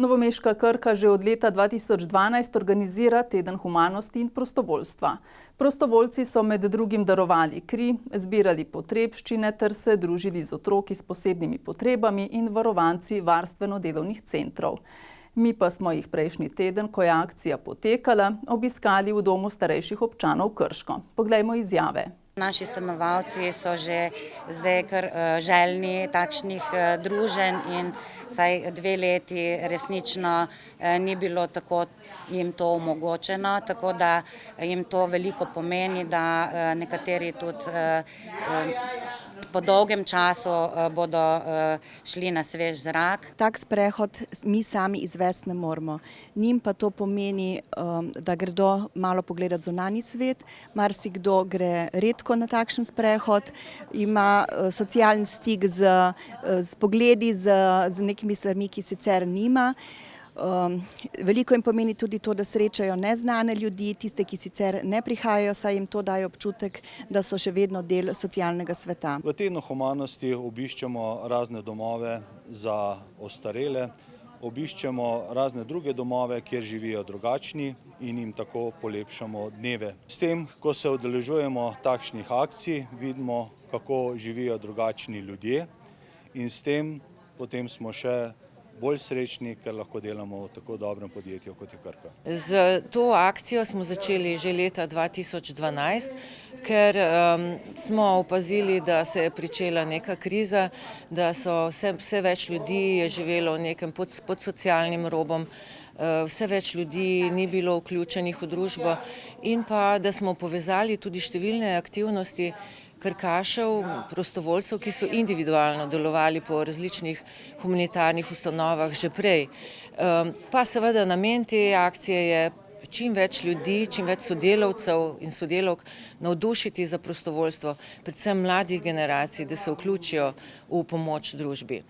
Novomeška Krka že od leta 2012 organizira Teden humanosti in prostovoljstva. Prostovoljci so med drugim darovali kri, zbirali potrebščine ter se družili z otroki s posebnimi potrebami in varovanci varstveno-delovnih centrov. Mi pa smo jih prejšnji teden, ko je akcija potekala, obiskali v domu starejših občanov Krško. Poglejmo izjave. Naši stanovalci so že zdaj kar željni takšnih druženj in vsaj 2 leti resnično ni bilo tako jim to omogočeno, tako da jim to veliko pomeni, da nekateri tudi po dolgem času bodo šli na svež zrak. Tak sprehod mi sami izvesti ne moremo. Njim pa to pomeni, da gredo malo pogledati zunanji svet, marsikdo gre redko na takšen sprehod, ima socialni stik z pogledi, z nekimi stvarmi, ki sicer nima. Veliko jim pomeni tudi to, da srečajo neznane ljudi, tiste, ki sicer ne prihajajo, saj jim to daje občutek, da so še vedno del socialnega sveta. V Tednu humanosti obiščemo razne domove za ostarele, obiščemo razne druge domove, kjer živijo drugačni in jim tako polepšamo dneve. S tem, ko se udeležujemo takšnih akcij, vidimo, kako živijo drugačni ljudje in s tem potem smo še bolj srečni, ker lahko delamo v tako dobrem podjetju, kot je Krka. Z to akcijo smo začeli že leta 2012, ker smo opazili, da se je pričela neka kriza, da so vse več ljudi je živelo v nekem pod socialnim robom, vse več ljudi ni bilo vključenih v družbo in pa, da smo povezali tudi številne aktivnosti krkašev, prostovoljcev, ki so individualno delovali po različnih humanitarnih ustanovah že prej. Pa seveda namen te akcije je čim več ljudi, čim več sodelavcev in sodelavk navdušiti za prostovoljstvo, predvsem mladih generacij, da se vključijo v pomoč družbi.